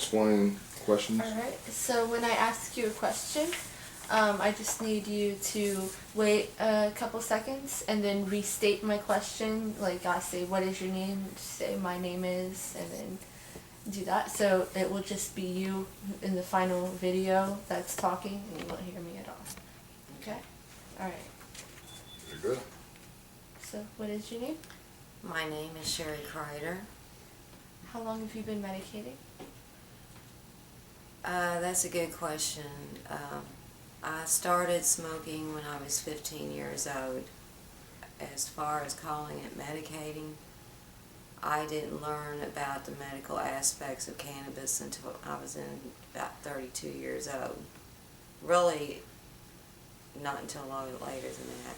explain questions. Alright, so when I ask you a question, I just need you to wait a couple seconds and then restate my question. Like I say, what is your name? Say my name is, and then do that. So it will just be you in the final video that's talking, and you won't hear me at all. Okay? Alright. Very good. So what is your name? My name is Sheree Krider. How long have you been medicating? That's a good question. I started smoking when I was 15 years old. As far as calling it medicating, I didn't learn about the medical aspects of cannabis until I was in about 32 years old. Really, not until a lot later than that.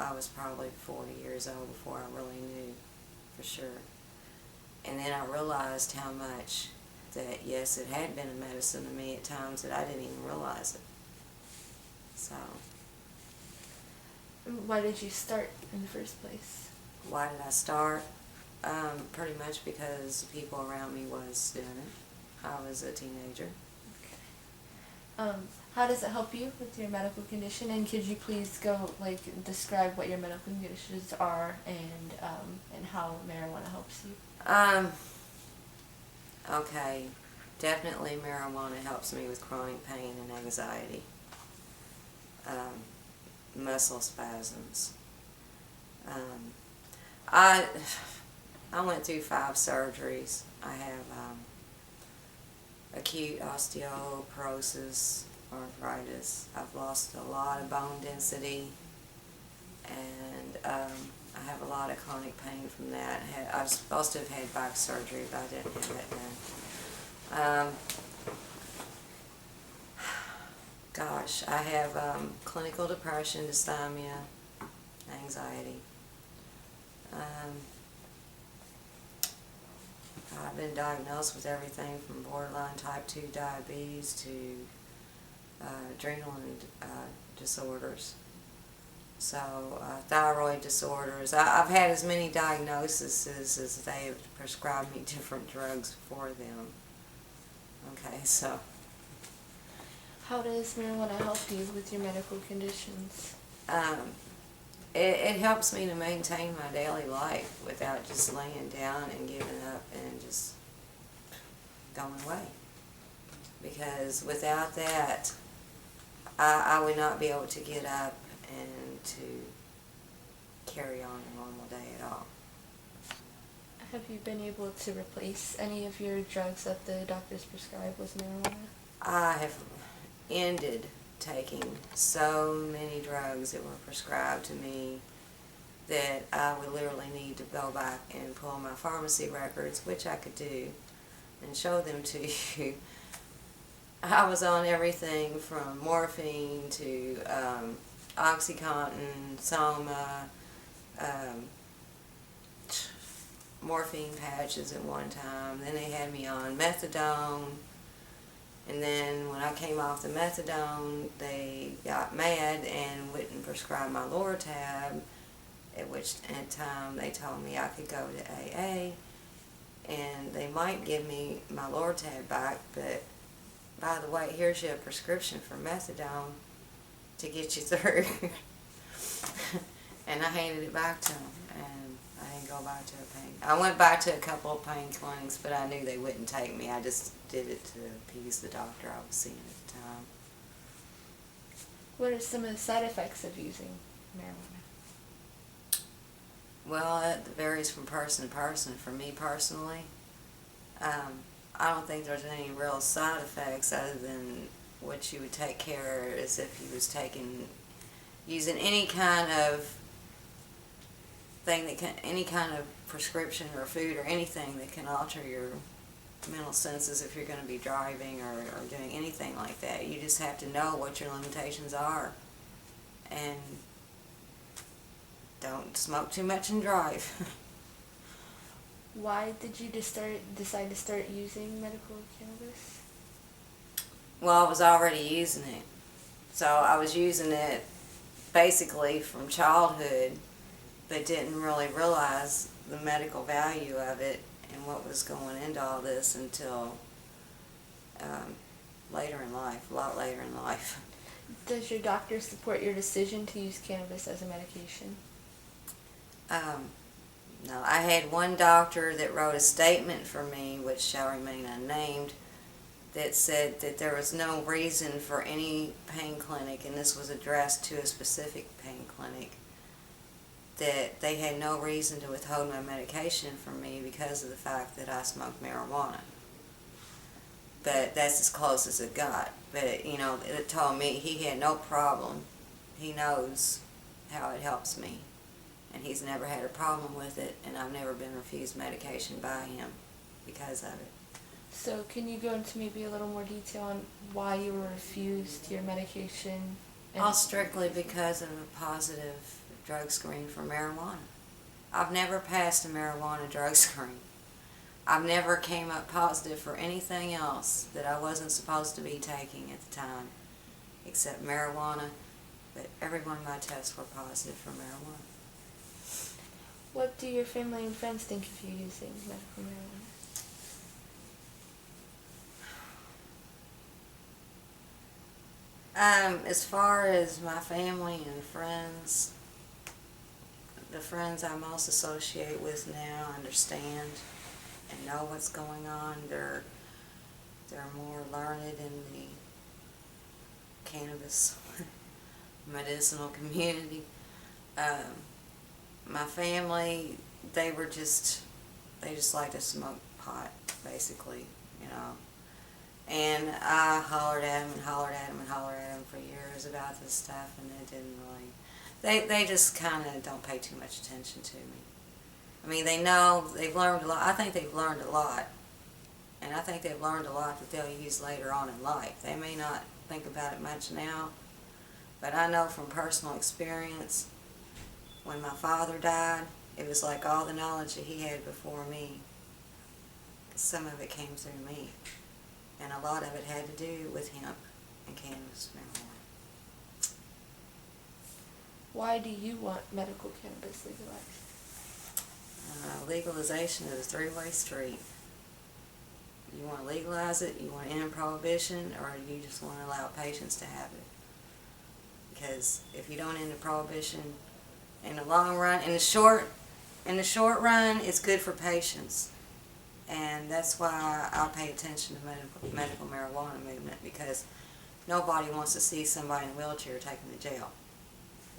I was probably 40 years old before I really knew for sure. And then I realized how much that, yes, it had been a medicine to me at times that I didn't even realize it. So, Why did you start in the first place? why did I start? Pretty much because people around me was doing it. I was a teenager. How does it help you with your medical condition? And could you please go describe what your medical conditions are and how marijuana helps you? Okay, definitely marijuana helps me with chronic pain and anxiety, muscle spasms. I went through 5 surgeries. I have acute osteoporosis, arthritis. I've lost a lot of bone density, and I have a lot of chronic pain from that. I was supposed to have had back surgery, but I didn't have that done. Gosh, I have clinical depression, dysthymia, anxiety. I've been diagnosed with everything from borderline type 2 diabetes to adrenal disorders. So, thyroid disorders. I've had as many diagnoses as they have prescribed me different drugs for them. Okay, so. How does marijuana help you with your medical conditions? It helps me to maintain my daily life without just laying down and giving up and just going away. Because without that, I would not be able to get up and to carry on a normal day at all. Have you been able to replace any of your drugs that the doctors prescribed with marijuana? I have ended taking so many drugs that were prescribed to me that I would literally need to go back and pull my pharmacy records, which I could do, and show them to you. I was on everything from morphine to OxyContin, Soma, morphine patches at one time. Then they had me on methadone. And then when I came off the methadone, they got mad and wouldn't prescribe my Lortab, at which time they told me I could go to AA, and they might give me my Lortab back, but by the way, here's your prescription for methadone to get you through. And I handed it back to them, and I didn't go back to a pain. I went back to a couple of pain clinics, but I knew they wouldn't take me. I just did it to appease the doctor I was seeing at the time. What are some of the side effects of using marijuana? Well, it varies from person to person. For me personally, I don't think there's any real side effects other than what you would take care of as if you was using any kind of thing any kind of prescription or food or anything that can alter your mental senses if you're going to be driving or doing anything like that. You just have to know what your limitations are, and don't smoke too much and drive. Why did you decide to start using medical cannabis? Well, I was already using it. So I was using it basically from childhood, but didn't really realize the medical value of it and what was going into all this until later in life, a lot later in life. Does your doctor support your decision to use cannabis as a medication? No, I had one doctor that wrote a statement for me, which shall remain unnamed, that said that there was no reason for any pain clinic, and this was addressed to a specific pain clinic, that they had no reason to withhold my medication from me because of the fact that I smoked marijuana. But that's as close as it got. But, it told me he had no problem. He knows how it helps me. And he's never had a problem with it, and I've never been refused medication by him because of it. So can you go into maybe a little more detail on why you were refused your medication? All strictly because of a positive drug screen for marijuana. I've never passed a marijuana drug screen. I've never came up positive for anything else that I wasn't supposed to be taking at the time, except marijuana, but every one of my tests were positive for marijuana. What do your family and friends think of you using medical marijuana? As far as my family and friends, the friends I most associate with now understand and know what's going on. They're more learned in the cannabis medicinal community. My family, they just like to smoke pot, basically, And I hollered at them and hollered at them and hollered at them for years about this stuff, and it didn't really, they just kind of don't pay too much attention to me. I mean, they know, they've learned a lot. I think they've learned a lot. And I think they've learned a lot that they'll use later on in life. They may not think about it much now, but I know from personal experience, when my father died, it was like all the knowledge that he had before me. Some of it came through me. And a lot of it had to do with hemp and cannabis marijuana. Why do you want medical cannabis legalized? Legalization is a three-way street. You want to legalize it, you want to end prohibition, or you just want to allow patients to have it. Because if you don't end the prohibition, in the long run, in the short run, it's good for patients. And that's why I pay attention to medical marijuana movement, because nobody wants to see somebody in a wheelchair taken to jail.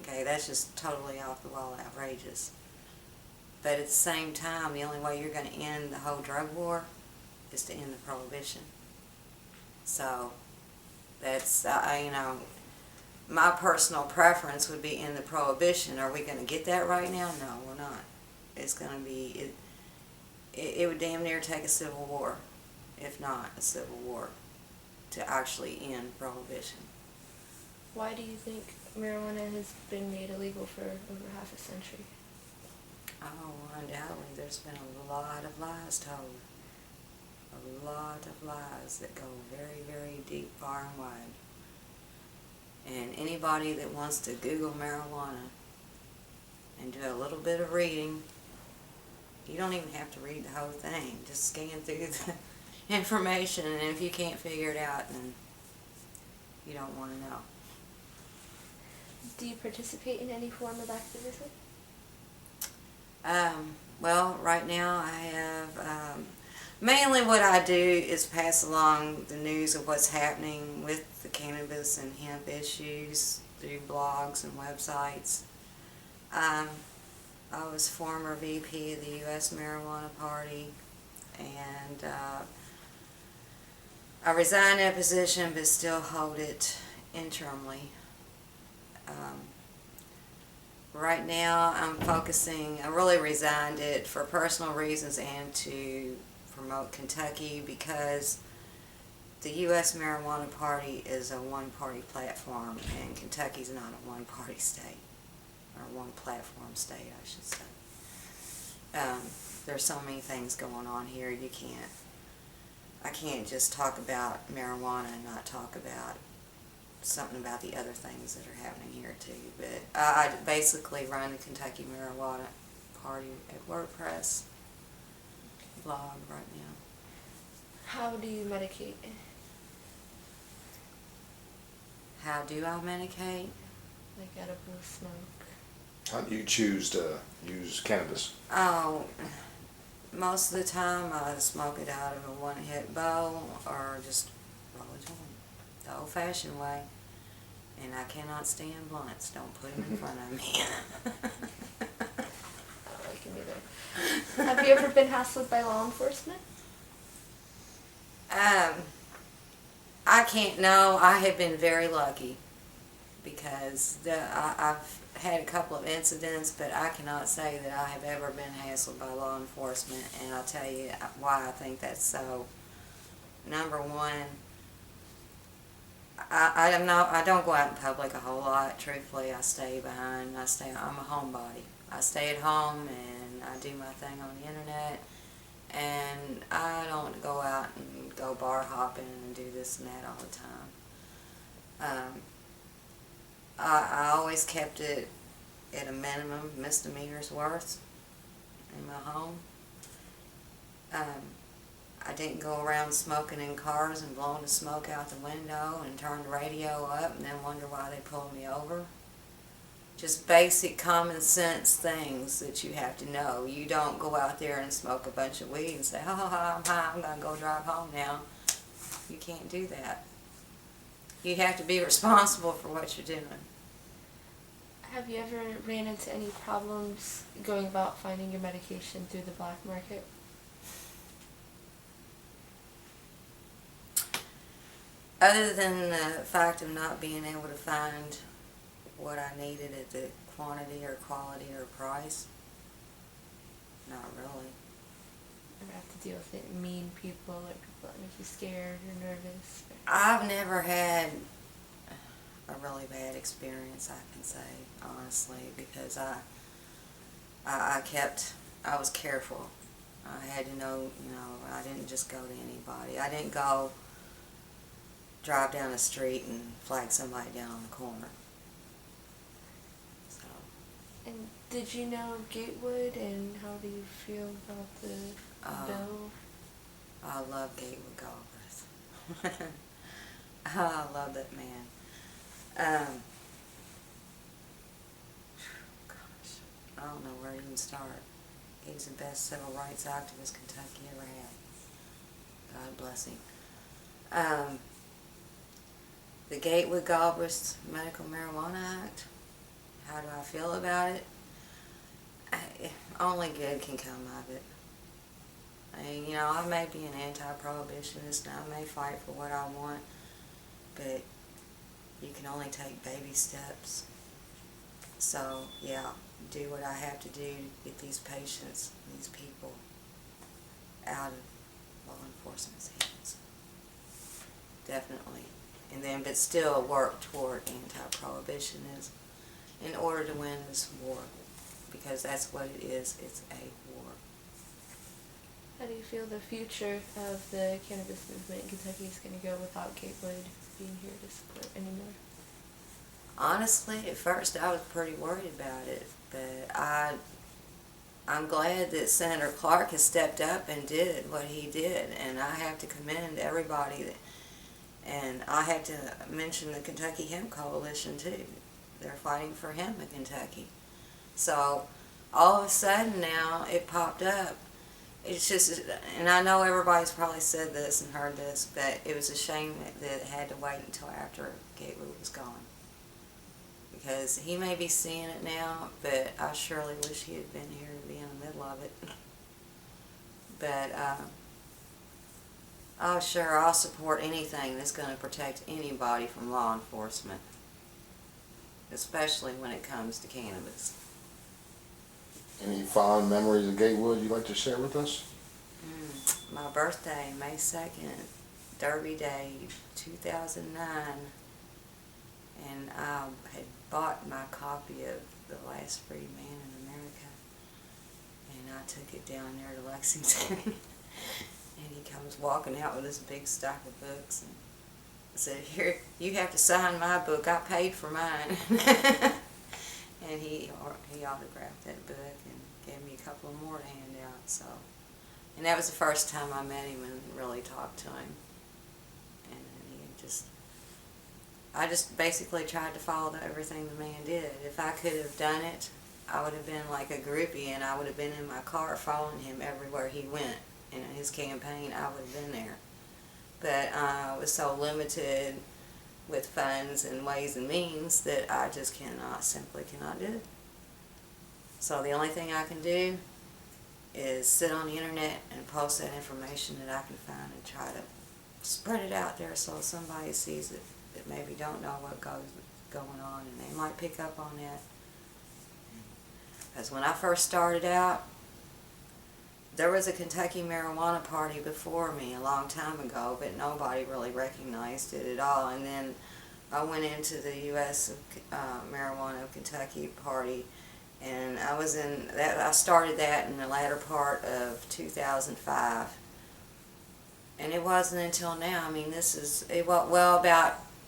Okay, that's just totally off the wall outrageous. But at the same time, the only way you're going to end the whole drug war is to end the prohibition. So that's, my personal preference would be in the prohibition. Are we going to get that right now? No, we're not. It's going to be, it would damn near take a civil war, if not a civil war, to actually end prohibition. Why do you think marijuana has been made illegal for over half a century? Oh, undoubtedly, there's been a lot of lies told. A lot of lies that go very, very deep, far and wide. And anybody that wants to Google marijuana and do a little bit of reading, you don't even have to read the whole thing. Just scan through the information, and if you can't figure it out, then you don't want to know. Do you participate in any form of activism? Well, right now I have, mainly what I do is pass along the news of what's happening with the cannabis and hemp issues through blogs and websites. I was former VP of the U.S. Marijuana Party, and I resigned that position but still hold it interimly. Right now I'm focusing, I really resigned it for personal reasons and to promote Kentucky, because the U.S. Marijuana Party is a one-party platform, and Kentucky's not a one-party state, or one-platform state, I should say. There's so many things going on here, I can't just talk about marijuana and not talk about something about the other things that are happening here too. But I basically run the Kentucky Marijuana Party at WordPress blog right now. How do you medicate? How do I medicate? Like edible smoke. How do you choose to use cannabis? Oh, most of the time I smoke it out of a one-hit bowl or just roll a joint the old-fashioned way. And I cannot stand blunts. Don't put them in front of me. I don't like it either. Have you ever been hassled by law enforcement? I can't. No, I have been very lucky because I've had a couple of incidents, but I cannot say that I have ever been hassled by law enforcement, and I'll tell you why I think that's so. Number one, I don't go out in public a whole lot. Truthfully, I stay behind. I'm a homebody. I stay at home and I do my thing on the internet, and I don't go out and go bar hopping and do this and that all the time. I always kept it at a minimum misdemeanors worth in my home. I didn't go around smoking in cars and blowing the smoke out the window and turn the radio up and then wonder why they pulled me over. Just basic common sense things that you have to know. You don't go out there and smoke a bunch of weed and say, oh, I'm high, I'm going to go drive home now. You can't do that. You have to be responsible for what you're doing. Have you ever ran into any problems going about finding your medication through the black market? Other than the fact of not being able to find what I needed at the quantity or quality or price, not really. Ever have to deal with it, mean people or people that make you scared or nervous? I've never had a really bad experience, I can say, honestly, because I was careful. I had to know, I didn't just go to anybody. I didn't go drive down the street and flag somebody down on the corner. So. And did you know Gatewood, and how do you feel about the bill? I love Gatewood Galbraith. I love that man. Gosh, I don't know where to even start. He's the best civil rights activist Kentucky ever had. God bless him. The Gatewood Galbraith Medical Marijuana Act, how do I feel about it? Only good can come of it. I may be an anti-prohibitionist and I may fight for what I want, but you can only take baby steps. So, yeah, do what I have to do to get these patients, these people, out of law enforcement's hands. Definitely. And then, but still work toward anti-prohibitionism in order to win this war, because that's what it is. It's a war. How do you feel the future of the cannabis movement in Kentucky is going to go without Gatewood being here to support anymore? Honestly, at first I was pretty worried about it, but I'm glad that Senator Clark has stepped up and did what he did, and I have to commend everybody and I have to mention the Kentucky Hemp Coalition too. They're fighting for hemp in Kentucky. So all of a sudden now it popped up. It's just, and I know everybody's probably said this and heard this, but it was a shame that it had to wait until after Gatewood was gone. Because he may be seeing it now, but I surely wish he had been here to be in the middle of it. But, oh sure, I'll support anything that's going to protect anybody from law enforcement. Especially when it comes to cannabis. Any fond memories of Gatewood you'd like to share with us? My birthday, May 2nd, Derby Day, 2009. And I had bought my copy of The Last Free Man in America. And I took it down there to Lexington. And he comes walking out with this big stack of books and said, "Here, you have to sign my book. I paid for mine." And he autographed that book and gave me a couple of more to hand out. So, and that was the first time I met him and really talked to him. And he just I just basically tried to follow everything the man did. If I could have done it, I would have been like a groupie, and I would have been in my car following him everywhere he went. And in his campaign, I would have been there. But I was so limited with funds and ways and means that I just simply cannot do it. So the only thing I can do is sit on the internet and post that information that I can find and try to spread it out there so somebody sees it that maybe don't know what going on, and they might pick up on that. Because when I first started out, there was a Kentucky marijuana party before me a long time ago, but nobody really recognized it at all. And then I went into the U.S. Marijuana of Kentucky party, and I started that in the latter part of 2005. And it wasn't until now, I mean,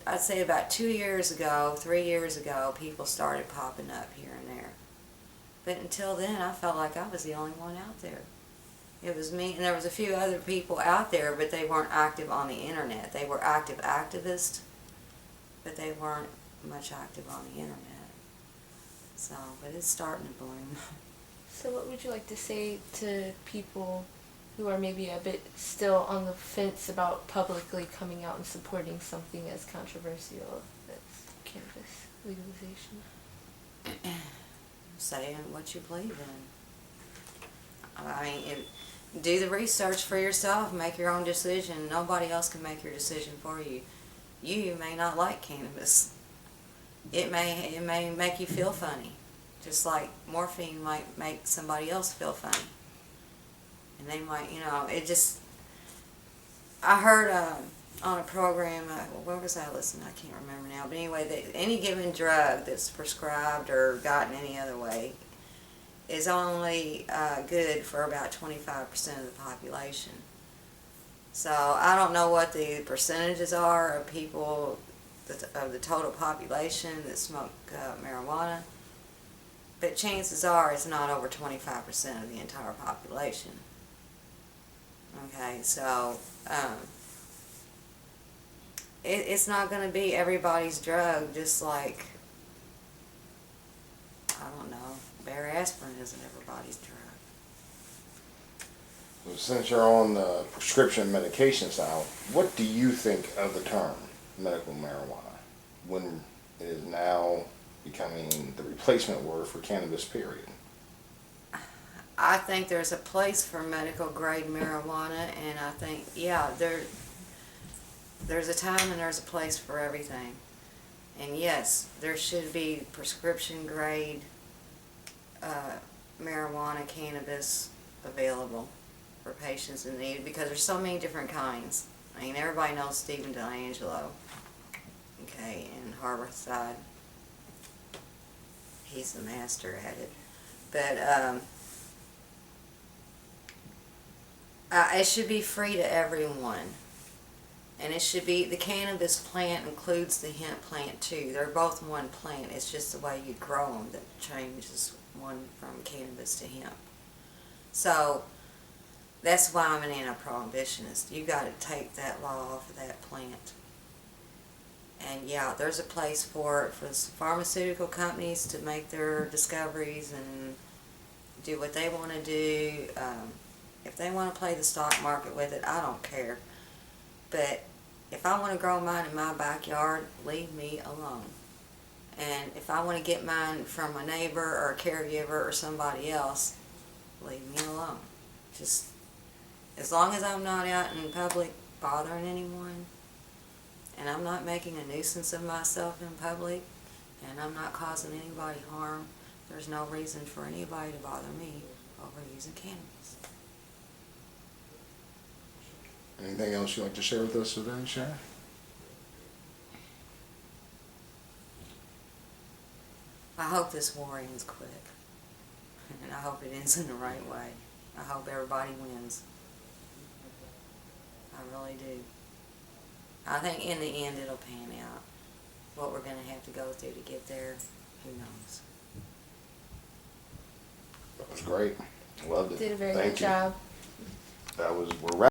I'd say about 2 years ago, 3 years ago, people started popping up here and there. But until then, I felt like I was the only one out there. It was me, and there was a few other people out there, but they weren't active on the internet. They were active activists, but they weren't much active on the internet. So, but it's starting to bloom. So what would you like to say to people who are maybe a bit still on the fence about publicly coming out and supporting something as controversial as cannabis legalization? Say what you believe in. I mean, do the research for yourself. Make your own decision. Nobody else can make your decision for you. You may not like cannabis. It may make you feel funny, just like morphine might make somebody else feel funny. And they might, I heard on a program, where was I listening? I can't remember now. But anyway, any given drug that's prescribed or gotten any other way is only good for about 25% of the population. So I don't know what the percentages are of people, of the total population that smoke marijuana, but chances are it's not over 25% of the entire population. Okay, so it's not going to be everybody's drug, just like, I don't know, bare aspirin isn't everybody's drug. So since you're on the prescription medication side, what do you think of the term medical marijuana when it is now becoming the replacement word for cannabis, period? I think there's a place for medical grade marijuana, and I think, yeah, there's a time and there's a place for everything. And yes, there should be prescription grade marijuana, cannabis available for patients in need, because there's so many different kinds. I mean, everybody knows Stephen DeAngelo, okay, in Harborside. He's the master at it. But it should be free to everyone. And it should be, the cannabis plant includes the hemp plant too. They're both one plant. It's just the way you grow them that changes one from cannabis to hemp. So that's why I'm an anti-prohibitionist. You got to take that law off of that plant. And yeah, there's a place for it for the pharmaceutical companies to make their discoveries and do what they want to do. If they want to play the stock market with it, I don't care. But if I want to grow mine in my backyard, leave me alone. And if I want to get mine from a neighbor or a caregiver or somebody else, leave me alone. Just as long as I'm not out in public bothering anyone, and I'm not making a nuisance of myself in public, and I'm not causing anybody harm, there's no reason for anybody to bother me over using cannabis. Anything else you'd like to share with us today, Sheree? I hope this war ends quick, and I hope it ends in the right way. I hope everybody wins. I really do. I think in the end it'll pan out. What we're going to have to go through to get there, who knows? That was great. Loved it. Did a very Thank good you. job. We're